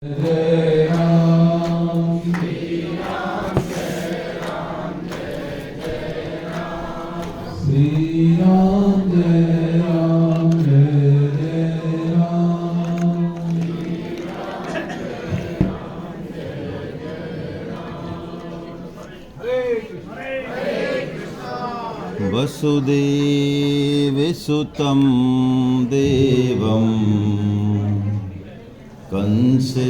जय राम श्री राम जय राम जय जय राम। वसुदेवसुतं देवं कंसचाणूरमर्दनं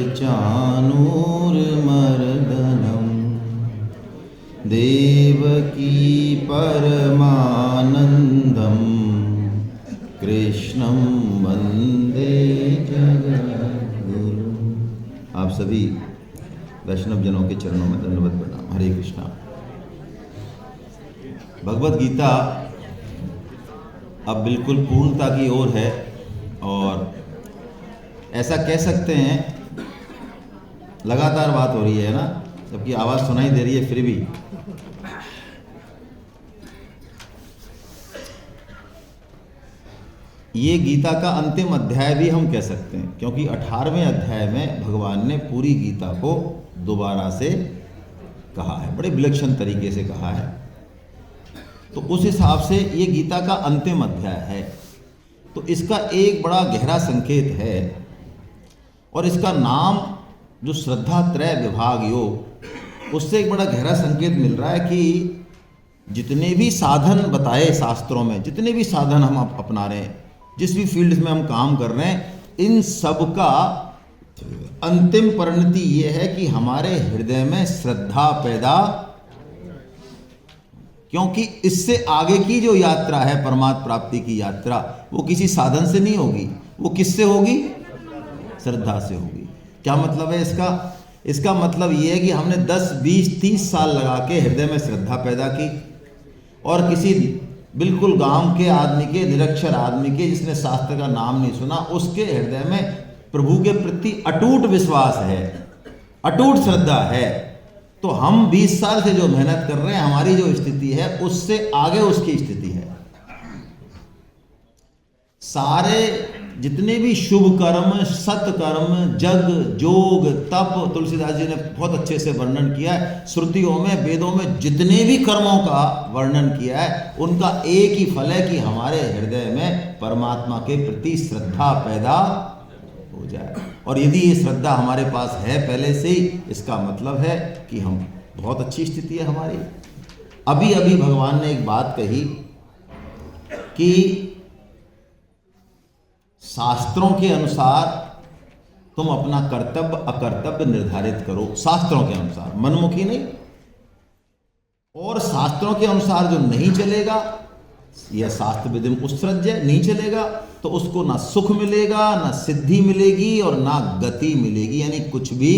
देवकी परमानंदं कृष्णं वंदे जगद्गुरु। आप सभी वैष्णव जनों के चरणों में दंडवत प्रणाम। हरे कृष्णा। भगवत गीता अब बिल्कुल पूर्णता की ओर है और ऐसा कह सकते हैं, लगातार बात हो रही है ना, जबकि आवाज़ सुनाई दे रही है फिर भी। ये गीता का अंतिम अध्याय भी हम कह सकते हैं, क्योंकि 18वें अध्याय में भगवान ने पूरी गीता को दोबारा से कहा है, बड़े विलक्षण तरीके से कहा है। तो उस हिसाब से ये गीता का अंतिम अध्याय है। तो इसका एक बड़ा गहरा संकेत है और इसका नाम जो श्रद्धा त्रय विभाग योग, उससे एक बड़ा गहरा संकेत मिल रहा है कि जितने भी साधन बताए शास्त्रों में, जितने भी साधन हम अपना रहे हैं, जिस भी फील्ड में हम काम कर रहे हैं, इन सब का अंतिम परिणति ये है कि हमारे हृदय में श्रद्धा पैदा, क्योंकि इससे आगे की जो यात्रा है परमात्मा प्राप्ति की यात्रा, वो किसी साधन से नहीं होगी, वो किससे होगी? श्रद्धा से होगी। क्या मतलब है इसका? इसका मतलब ये है कि हमने 10, 20, 30 साल लगा के हृदय में श्रद्धा पैदा की और किसी बिल्कुल गांव के आदमी के, निरक्षर आदमी के, जिसने शास्त्र का नाम नहीं सुना, उसके हृदय में प्रभु के प्रति अटूट विश्वास है, अटूट श्रद्धा है। तो हम 20 साल से जो मेहनत कर रहे हैं, हमारी जो स्थिति है उससे आगे उसकी स्थिति है। सारे जितने भी शुभ कर्म, सत्कर्म, जग, जोग, तप, तुलसीदास जी ने बहुत अच्छे से वर्णन किया है। श्रुतियों में, वेदों में जितने भी कर्मों का वर्णन किया है, उनका एक ही फल है कि हमारे हृदय में परमात्मा के प्रति श्रद्धा पैदा हो जाए। और यदि ये श्रद्धा हमारे पास है पहले से ही, इसका मतलब है कि हम बहुत अच्छी स्थिति है हमारी। अभी अभी भगवान ने एक बात कही कि शास्त्रों के अनुसार तुम अपना कर्तव्य अकर्तव्य निर्धारित करो, शास्त्रों के अनुसार, मनमुखी नहीं। और शास्त्रों के अनुसार जो नहीं चलेगा, यह शास्त्र विधि उत्सृज्य नहीं चलेगा, तो उसको ना सुख मिलेगा, ना सिद्धि मिलेगी और ना गति मिलेगी। यानी कुछ भी,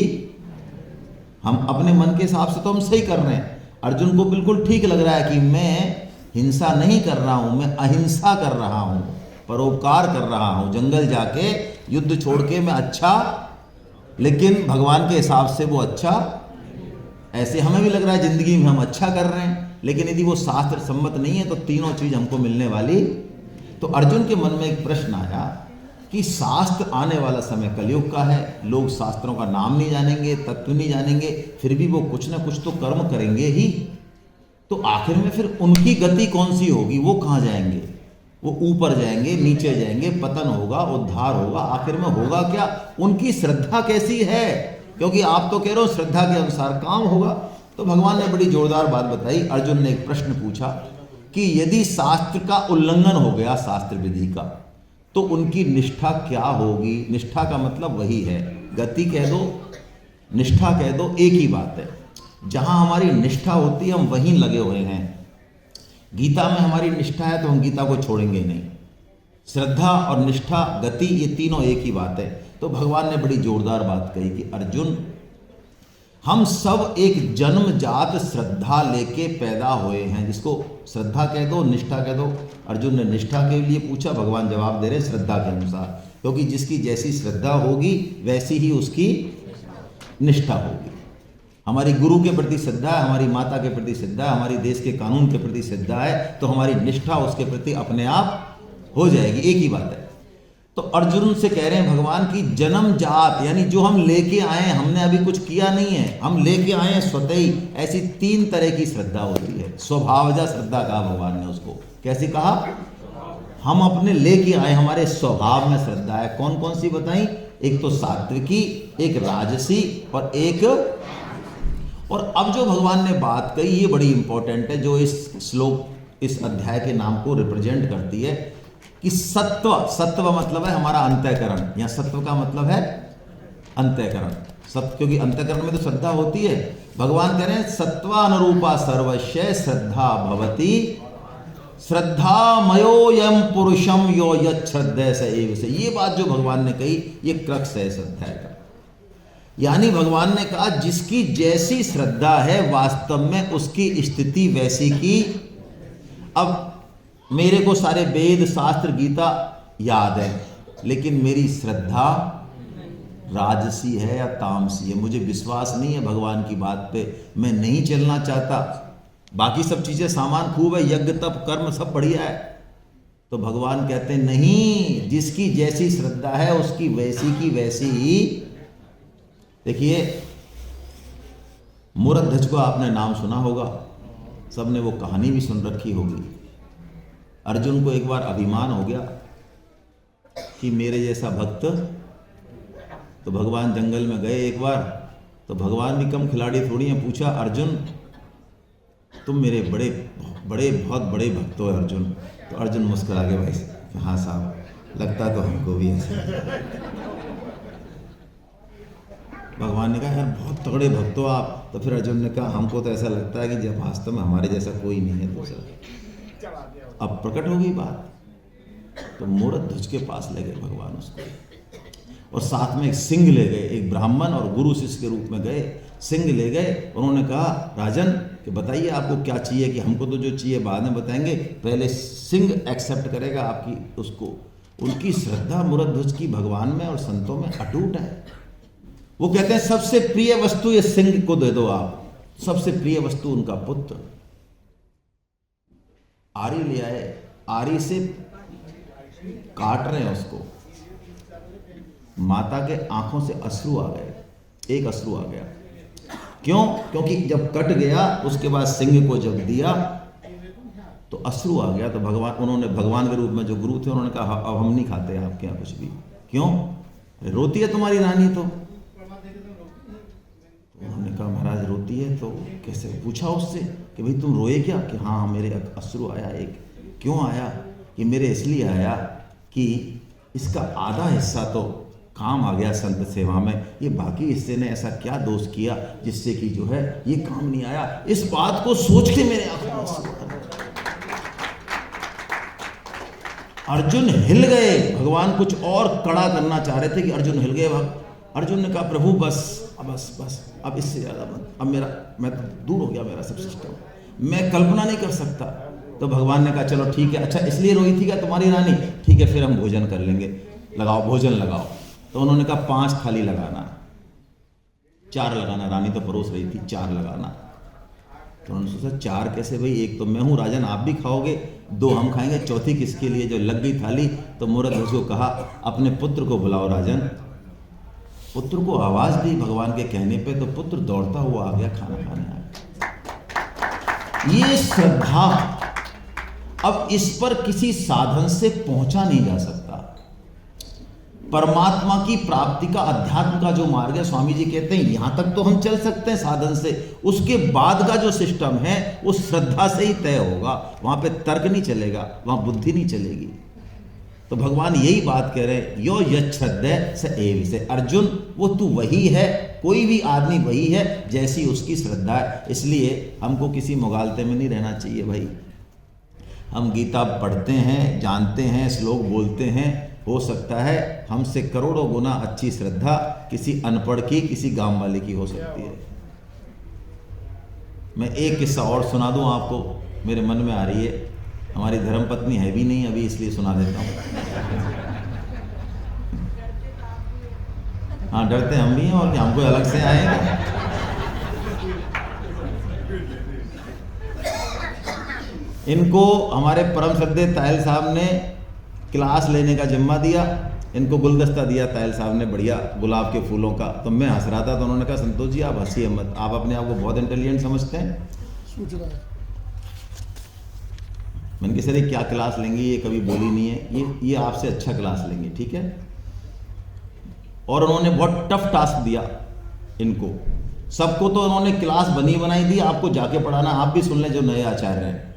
हम अपने मन के हिसाब से तो हम सही कर रहे हैं। अर्जुन को बिल्कुल ठीक लग रहा है कि मैं हिंसा नहीं कर रहा हूं, मैं अहिंसा कर रहा हूं, परोपकार कर रहा हूं, जंगल जाके युद्ध छोड़ के मैं अच्छा, लेकिन भगवान के हिसाब से वो अच्छा, ऐसे हमें भी लग रहा है जिंदगी में हम अच्छा कर रहे हैं, लेकिन यदि वो शास्त्र सम्मत नहीं है तो तीनों चीज हमको मिलने वाली। तो अर्जुन के मन में एक प्रश्न आया कि शास्त्र आने वाला समय कलयुग का है, लोग शास्त्रों का नाम नहीं जानेंगे, तत्व नहीं जानेंगे, फिर भी वो कुछ ना कुछ तो कर्म करेंगे ही। तो आखिर में फिर उनकी गति कौन सी होगी? वो कहाँ जाएंगे? वो ऊपर जाएंगे, नीचे जाएंगे, पतन होगा, उद्धार होगा, आखिर में होगा क्या? उनकी श्रद्धा कैसी है? क्योंकि आप तो कह रहे हो श्रद्धा के अनुसार काम होगा। तो भगवान ने बड़ी जोरदार बात बताई। अर्जुन ने एक प्रश्न पूछा कि यदि शास्त्र का उल्लंघन हो गया, शास्त्र विधि का, तो उनकी निष्ठा क्या होगी? निष्ठा का मतलब वही है, गति कह दो, निष्ठा कह दो, एक ही बात है। जहां हमारी निष्ठा होती है हम वहीं लगे हुए हैं। गीता में हमारी निष्ठा है तो हम गीता को छोड़ेंगे नहीं। श्रद्धा और निष्ठा, गति, ये तीनों एक ही बात है। तो भगवान ने बड़ी जोरदार बात कही कि अर्जुन, हम सब एक जन्मजात श्रद्धा लेके पैदा हुए हैं, जिसको श्रद्धा कह दो, निष्ठा कह दो। अर्जुन ने निष्ठा के लिए पूछा, भगवान जवाब दे रहे श्रद्धा के अनुसार, क्योंकि जिसकी जैसी श्रद्धा होगी वैसी ही उसकी निष्ठा होगी। हमारी गुरु के प्रति श्रद्धा है, हमारी माता के प्रति श्रद्धा है, हमारी देश के कानून के प्रति श्रद्धा है, तो हमारी निष्ठा उसके प्रति अपने आप हो जाएगी। एक ही बात है। तो अर्जुन से कह रहे हैं भगवान की जन्म जात, यानी जो हम लेके आए हैं, हमने अभी कुछ किया नहीं है, हम लेके आए हैं स्वतः ही। ऐसी 3 तरह की श्रद्धा होती है। स्वभावजा श्रद्धा कहा भगवान ने उसको। कैसे कहा? हम अपने लेके आए, हमारे स्वभाव में श्रद्धा है। कौन कौन सी बताई? एक तो सात्विकी, एक राजसी और एक। और अब जो भगवान ने बात कही ये बड़ी इंपॉर्टेंट है, जो इस श्लोक, इस अध्याय के नाम को रिप्रेजेंट करती है कि सत्व। सत्व मतलब है हमारा अंतःकरण। यहाँ सत्व का मतलब है अंतःकरण। सत्व, क्योंकि अंतःकरण में तो श्रद्धा होती है। भगवान कह रहे हैं सत्वानुरूपा सर्वस्य श्रद्धा भवति, श्रद्धा मयोयम पुरुषम यो यच्छ्रद्धे स एव से। ये बात जो भगवान ने कही ये क्रक्स है श्रद्धा का। यानी भगवान ने कहा जिसकी जैसी श्रद्धा है वास्तव में उसकी स्थिति वैसी की। अब मेरे को सारे वेद शास्त्र गीता याद है, लेकिन मेरी श्रद्धा राजसी है या तामसी है, मुझे विश्वास नहीं है भगवान की बात पे, मैं नहीं चलना चाहता। बाकी सब चीज़ें सामान खूब है, यज्ञ तप कर्म सब बढ़िया है। तो भगवान कहते हैं नहीं, जिसकी जैसी श्रद्धा है उसकी वैसी की वैसी ही। देखिए मूरध्वज को आपने नाम सुना होगा, सबने वो कहानी भी सुन रखी होगी। अर्जुन को एक बार अभिमान हो गया कि मेरे जैसा भक्त, तो भगवान जंगल में गए एक बार, तो भगवान भी कम खिलाड़ी थोड़ी हैं। पूछा अर्जुन तुम मेरे बड़े बड़े बहुत बड़े भक्त हो अर्जुन। तो अर्जुन मुस्कुरा के भाई हाँ साहब लगता तो हमको भी ऐसा। भगवान ने कहा यार बहुत तगड़े भक्त हो आप। तो फिर अर्जुन ने कहा हमको तो ऐसा लगता है कि जब वास्तव में हमारे जैसा कोई नहीं है दूसरा। अब प्रकट हो गई बात। तो मूरध्वज के पास ले गए भगवान उसको, और साथ में एक सिंह ले गए, एक ब्राह्मण और गुरु शिष्य के रूप में गए। सिंह ले गए, उन्होंने कहा राजन कि बताइए आपको क्या चाहिए, कि हमको तो जो चाहिए बाद में बताएंगे, पहले सिंह एक्सेप्ट करेगा आपकी उसको। उनकी श्रद्धा मूरध्वज की भगवान में और संतों में अटूट है। वो कहते हैं सबसे प्रिय वस्तु ये सिंह को दे दो आप। सबसे प्रिय वस्तु उनका पुत्र। आरी ले आए, आरी से काट रहे हैं उसको। माता के आंखों से अश्रु आ गए, एक अश्रु आ गया। क्यों? क्योंकि जब कट गया उसके बाद सिंह को जब दिया तो अश्रु आ गया। तो भगवान, उन्होंने भगवान के रूप में जो गुरु थे उन्होंने कहा अब हम नहीं खाते आपके यहाँ कुछ भी। क्यों? रोती है तुम्हारी रानी। तो उन्होंने कहा महाराज रोती है तो कैसे? पूछा उससे कि भाई तुम रोए क्या? कि हाँ मेरे अश्रु आया एक। क्यों आया? कि मेरे इसलिए आया कि इसका आधा हिस्सा तो काम आ गया संत सेवा में, ये बाकी हिस्से ने ऐसा क्या दोष किया जिससे कि जो है ये काम नहीं आया। इस बात को सोच के मेरे आंखों में अश्रु आ गए। अर्जुन हिल गए। भगवान कुछ और कड़ा करना चाह रहे थे कि अर्जुन हिल गए। अर्जुन ने कहा प्रभु बस बस बस, अब इससे ज़्यादा मत। अब मैं तो दूर हो गया मेरा सब सिस्टम, मैं कल्पना नहीं कर सकता। तो भगवान ने कहा चलो ठीक है, अच्छा इसलिए रोई थी क्या तुम्हारी रानी? ठीक है फिर हम भोजन कर लेंगे, लगाओ भोजन लगाओ। तो उन्होंने कहा 5 थाली लगाना, 4 लगाना। रानी तो परोस रही थी, 4 लगाना। तो उन्होंने सोचा 4 कैसे भाई, एक तो मैं हूँ राजन, आप भी खाओगे, 2 हम खाएंगे, चौथी किसके लिए? जो लग गई थाली। तो मूरध्वज को कहा अपने पुत्र को बुलाओ राजन। पुत्र को आवाज दी भगवान के कहने पे, तो पुत्र दौड़ता हुआ आ गया, खाना खाने आ गया। ये श्रद्धा। अब इस पर किसी साधन से पहुंचा नहीं जा सकता। परमात्मा की प्राप्ति का, अध्यात्म का जो मार्ग है, स्वामी जी कहते हैं यहां तक तो हम चल सकते हैं साधन से, उसके बाद का जो सिस्टम है वो श्रद्धा से ही तय होगा। वहां पे तर्क नहीं चलेगा, वहां बुद्धि नहीं चलेगी। तो भगवान यही बात कह रहे हैं, यो यच्छ्रद्धे स एव से। अर्जुन वो तू वही है, कोई भी आदमी वही है जैसी उसकी श्रद्धा है। इसलिए हमको किसी मुगालते में नहीं रहना चाहिए भाई। हम गीता पढ़ते हैं, जानते हैं, श्लोक बोलते हैं, हो सकता है हमसे करोड़ों गुना अच्छी श्रद्धा किसी अनपढ़ की, किसी गांव वाले की हो सकती है। मैं एक किस्सा और सुना दूं आपको, मेरे मन में आ रही है। हमारी धर्मपत्नी है भी नहीं अभी, इसलिए सुना देता हूँ। हाँ डरते हम भी हैं, और क्या हमको अलग से आएगा? इनको हमारे परम श्रद्धेय तायल साहब ने क्लास लेने का जिम्मा दिया, इनको गुलदस्ता दिया तायल साहब ने बढ़िया गुलाब के फूलों का, तो मैं हंस रहा था तो उन्होंने कहा संतोष जी आप हंसिए मत, आप अपने आप को बहुत इंटेलिजेंट समझते हैं। सोच रहा है मैंने कहा सर ये क्या क्लास लेंगे, ये कभी बोली नहीं है, ये आपसे अच्छा क्लास लेंगे, ठीक है। और उन्होंने बहुत टफ टास्क दिया इनको सबको, तो उन्होंने क्लास बनी बनाई दी, आपको जाके पढ़ाना, आप भी सुन लें जो नए आचार्य हैं।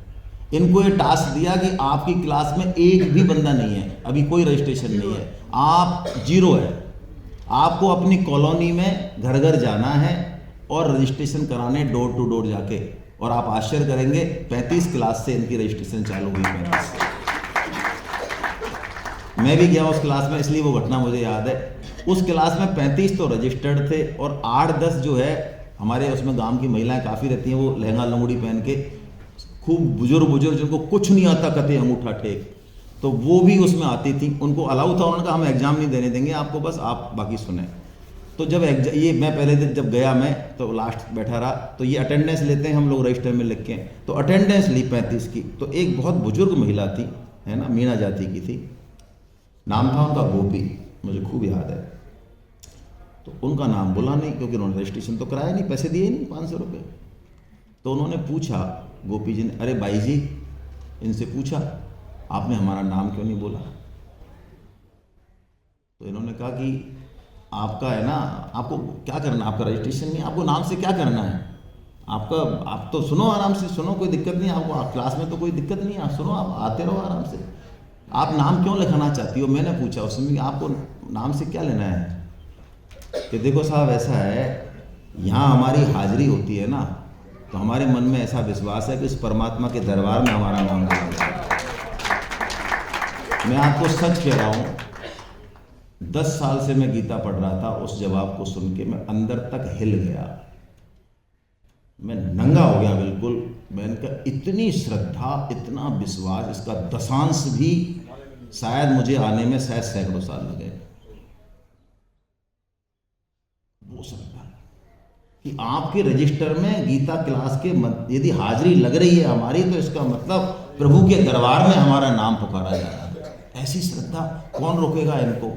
इनको ये टास्क दिया कि आपकी क्लास में एक भी बंदा नहीं है, अभी कोई रजिस्ट्रेशन नहीं है, आप जीरो है। आपको अपनी कॉलोनी में घर घर जाना है और रजिस्ट्रेशन कराने डोर टू डोर जाके, और आप आश्चर्य करेंगे 35 क्लास से इनकी रजिस्ट्रेशन चालू हुई। 35 मैं भी गया उस क्लास में, इसलिए वो घटना मुझे याद है। उस क्लास में 35 तो रजिस्टर्ड थे और 8-10 जो है हमारे उसमें गांव की महिलाएं काफ़ी रहती हैं, वो लहंगा लंगड़ी पहन के खूब बुजुर्ग जिनको कुछ नहीं आता कते अंगूठा टेक, तो वो भी उसमें आती थी। उनको अलाउ था, उन्होंने कहा हम एग्ज़ाम नहीं देने देंगे आपको, बस आप बाकी सुने। तो जब ये मैं पहले दिन जब गया मैं तो लास्ट बैठा रहा, तो ये अटेंडेंस लेते हैं हम लोग रजिस्टर में लिख के, तो अटेंडेंस ली 35 की। तो एक बहुत बुजुर्ग महिला थी, है ना, मीणा जाति की थी, नाम था उनका गोपी, मुझे खूब याद है। तो उनका नाम बोला नहीं क्योंकि उन्होंने रजिस्ट्रेशन तो कराया नहीं, पैसे दिए नहीं 500 रुपये। तो उन्होंने पूछा गोपी जी ने, अरे भाई जी, इनसे पूछा आपने हमारा नाम क्यों नहीं बोला। तो इन्होंने कहा कि आपका है ना, आपको क्या करना, आपका रजिस्ट्रेशन नहीं, आपको नाम से क्या करना है आपका, आप तो सुनो आराम से सुनो, कोई दिक्कत नहीं आपको, आप क्लास में तो कोई दिक्कत नहीं है, आप सुनो, आप आते रहो आराम से, आप नाम क्यों लिखाना चाहती हो। मैंने पूछा उसमें कि आपको नाम से क्या लेना है। कि देखो साहब ऐसा है, यहाँ हमारी हाजिरी होती है ना, तो हमारे मन में ऐसा विश्वास है कि इस परमात्मा के दरबार में हमारा नाम लिखा जाएगा। मैं आपको सच कह रहा हूँ, 10 साल से मैं गीता पढ़ रहा था, उस जवाब को सुन के मैं अंदर तक हिल गया, मैं नंगा हो गया बिल्कुल। मैंने कहा इतनी श्रद्धा, इतना विश्वास, इसका दशांश भी शायद मुझे आने में शायद सैकड़ों साल लगे। वो श्रद्धा कि आपके रजिस्टर में गीता क्लास के यदि हाजिरी लग रही है हमारी, तो इसका मतलब प्रभु के दरबार में हमारा नाम पुकारा जा रहा है। ऐसी श्रद्धा कौन रोकेगा इनको।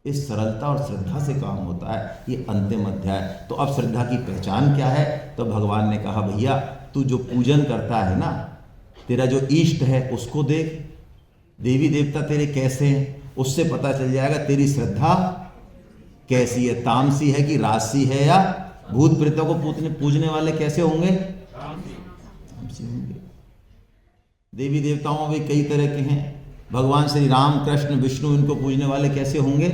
इस सरलता और श्रद्धा से काम होता है। ये अंतिम अध्याय। तो अब श्रद्धा की पहचान क्या है, तो भगवान ने कहा भैया तू जो पूजन करता है ना, तेरा जो इष्ट है उसको देख, देवी देवता तेरे कैसे हैं, उससे पता चल जाएगा तेरी श्रद्धा कैसी है, तामसी है कि राजसी है, या भूत प्रेतों को पूजने वाले कैसे होंगे, तामसी होंगे। देवी देवताओं में कई तरह के हैं, भगवान श्री राम कृष्ण विष्णु इनको पूजने वाले कैसे होंगे।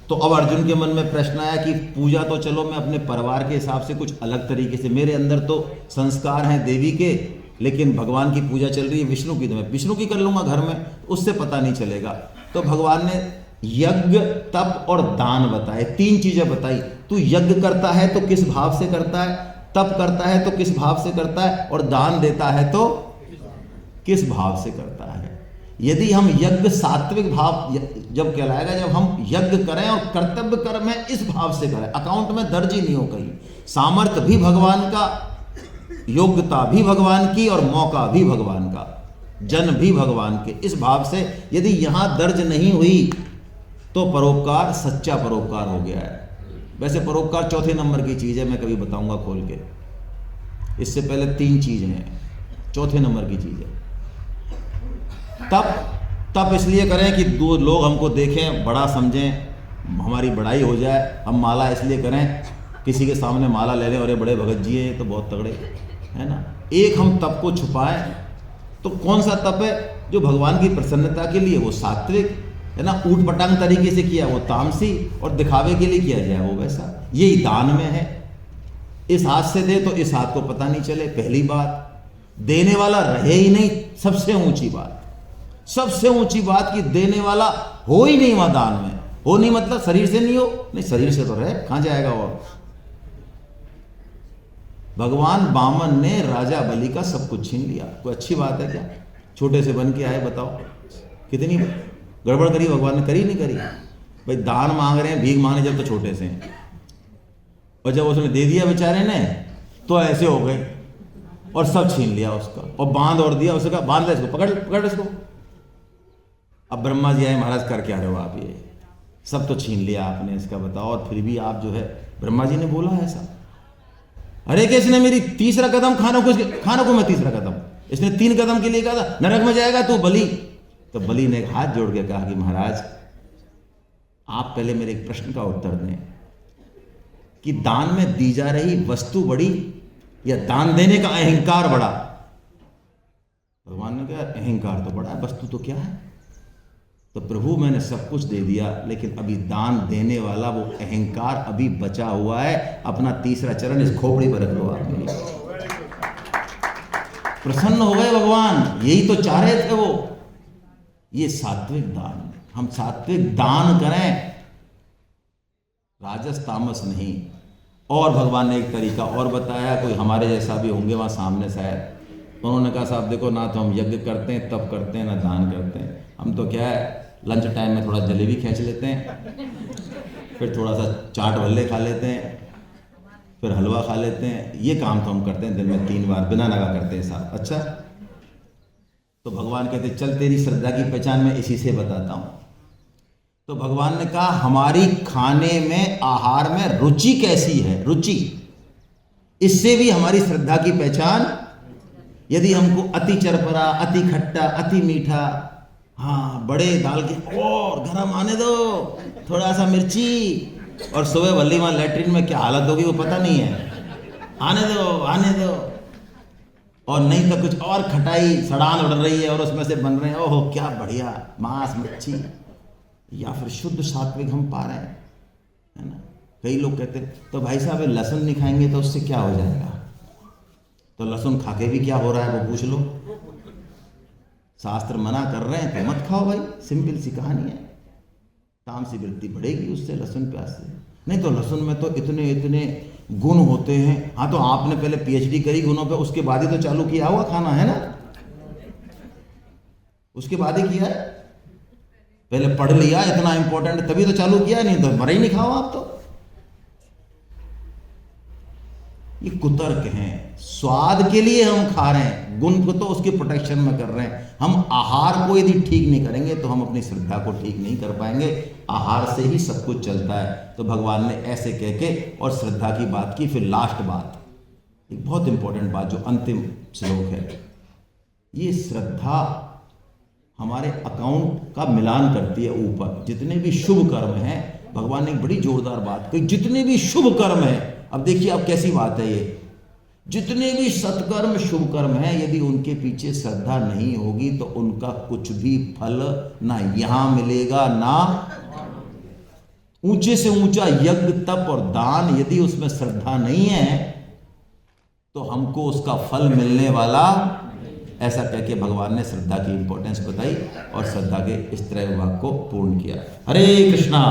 तो अब अर्जुन के मन में प्रश्न आया कि पूजा तो चलो मैं अपने परिवार के हिसाब से कुछ अलग तरीके से, मेरे अंदर तो संस्कार हैं देवी के, लेकिन भगवान की पूजा चल रही है विष्णु की, तो मैं विष्णु की कर लूंगा घर में, उससे पता नहीं चलेगा। तो भगवान ने यज्ञ तप और दान बताए, 3 चीजें बताई। तू यज्ञ करता है तो किस भाव से करता है, तप करता है तो किस भाव से करता है, और दान देता है तो किस भाव से करता है। यदि हम यज्ञ सात्विक भाव जब कहलाएगा, जब हम यज्ञ करें और कर्तव्य कर्म है इस भाव से करें, अकाउंट में दर्ज ही नहीं हो कहीं, सामर्थ्य भी भगवान का, योग्यता भी भगवान की, और मौका भी भगवान का, जन भी भगवान के, इस भाव से यदि यहां दर्ज नहीं हुई तो परोपकार सच्चा परोपकार हो गया है। वैसे परोपकार 4थे नंबर की चीज है, मैं कभी बताऊंगा खोल के, इससे पहले 3 चीजें हैं, 4थे नंबर की चीज है तप इसलिए करें कि 2 लोग हमको देखें, बड़ा समझें, हमारी बड़ाई हो जाए। हम माला इसलिए करें, किसी के सामने माला ले लें और ये बड़े भगत जी हैं, तो बहुत तगड़े है ना। एक हम तप को छुपाएं, तो कौन सा तप है जो भगवान की प्रसन्नता के लिए, वो सात्विक है ना, ऊट पटांग तरीके से किया वो तामसी, और दिखावे के लिए किया जाए वो वैसा। यही दान में है, इस हाथ से दे तो इस हाथ को पता नहीं चले, पहली बात। देने वाला रहे ही नहीं, सबसे ऊंची बात, सबसे ऊंची बात कि देने वाला हो ही नहीं वहां दान में। हो नहीं मतलब शरीर से नहीं हो, नहीं शरीर से तो रहे, कहां जाएगा। और भगवान वामन ने राजा बलि का सब कुछ छीन लिया, कोई अच्छी बात है क्या। छोटे से बन के आए, बताओ कितनी गड़बड़ करी भगवान ने, करी नहीं करी। भाई दान मांग रहे हैं, भीख मांगने जब तो छोटे से हैं, और जब उसने दे दिया बेचारे ने तो ऐसे हो गए और सब छीन लिया उसका, और बांध और दिया, उसने कहा बांध ले इसको, पकड़ इसको। अब ब्रह्मा जी आए, महाराज कर क्या रहे हो आप, ये सब तो छीन लिया आपने, इसका बताओ, और फिर भी आप जो है, ब्रह्मा जी ने बोला है ऐसा, अरे कि इसने मेरी तीसरा कदम खाना को मैं तीसरा कदम, इसने 3 कदम के लिए कहा था नरक में जाएगा तू बलि। तो बलि ने हाथ जोड़ के कहा कि महाराज आप पहले मेरे एक प्रश्न का उत्तर दें कि दान में दी जा रही वस्तु बड़ी या दान देने का अहंकार बड़ा। भगवान ने कहा अहंकार तो बड़ा है, वस्तु तो क्या है। तो प्रभु मैंने सब कुछ दे दिया, लेकिन अभी दान देने वाला वो अहंकार अभी बचा हुआ है। अपना तीसरा चरण इस खोपड़ी पर रख लो आप मेरी। प्रसन्न हो गए भगवान, यही तो चाह रहे थे वो। ये सात्विक दान, हम सात्विक दान करें, राजस तामस नहीं। और भगवान ने एक तरीका और बताया, कोई हमारे जैसा भी होंगे वहाँ सामने शायद, उन्होंने कहा साहब देखो ना तो हम यज्ञ करते हैं तब करते हैं, ना दान करते हैं, हम तो क्या है लंच टाइम में थोड़ा जलेबी खींच लेते हैं, फिर थोड़ा सा चाट भल्ले खा लेते हैं, फिर हलवा खा लेते हैं, ये काम तो हम करते हैं दिन में 3 बार बिना लगा करते हैं साहब। अच्छा, तो भगवान कहते चल तेरी श्रद्धा की पहचान मैं इसी से बताता हूँ। तो भगवान ने कहा हमारी खाने में, आहार में रुचि कैसी है, रुचि, इससे भी हमारी श्रद्धा की पहचान। यदि हमको अति चरपरा, अति खट्टा, अति मीठा, हाँ बड़े दाल के और गरम आने दो, थोड़ा सा मिर्ची, और सुबह भल्ली वहाँ लैट्रिन में क्या हालत होगी वो पता नहीं है, आने दो आने दो। और नहीं तो कुछ और खटाई सड़ान उड़ रही है और उसमें से बन रहे हैं, ओहो क्या बढ़िया मांस मच्छी, या फिर शुद्ध सात्विक हम पा रहे हैं, है ना। कई लोग कहते हैं तो भाई साहब लहसुन नहीं खाएंगे तो उससे क्या हो जाएगा। तो लहसुन खा के भी क्या हो रहा है वो पूछ लो। शास्त्र मना कर रहे हैं तो मत खाओ भाई, सिंपल सी कहानी है। तामसी वृत्ति बढ़ेगी उससे, लहसुन प्याज से। नहीं तो लहसुन में तो इतने इतने गुण होते हैं। हाँ तो आपने पहले पीएचडी करी गुणों पे, उसके बाद ही तो चालू किया हुआ खाना, है ना, उसके बाद ही किया है। पहले पढ़ लिया इतना इंपॉर्टेंट तभी तो चालू किया, नहीं तो मरे ही नहीं खाओ आप तो। ये कुतर्क हैं, स्वाद के लिए हम खा रहे हैं, गुण को तो उसके प्रोटेक्शन में कर रहे हैं। हम आहार को यदि ठीक नहीं करेंगे तो हम अपनी श्रद्धा को ठीक नहीं कर पाएंगे। आहार से ही सब कुछ चलता है। तो भगवान ने ऐसे कह के और श्रद्धा की बात की। फिर लास्ट बात, एक बहुत इंपॉर्टेंट बात जो अंतिम श्लोक है, ये श्रद्धा हमारे अकाउंट का मिलान करती है। ऊपर जितने भी शुभ कर्म हैं, भगवान ने एक बड़ी जोरदार बात कही, जितने भी शुभ कर्म हैं, अब देखिए अब कैसी बात है ये, जितने भी सत्कर्म शुभ कर्म हैं, यदि उनके पीछे श्रद्धा नहीं होगी तो उनका कुछ भी फल ना यहां मिलेगा, ना ऊंचे से ऊंचा यज्ञ तप और दान, यदि उसमें श्रद्धा नहीं है तो हमको उसका फल मिलने वाला। ऐसा कह के भगवान ने श्रद्धा की इंपॉर्टेंस बताई और श्रद्धा के इस तरह विभाग को पूर्ण किया। हरे कृष्णा।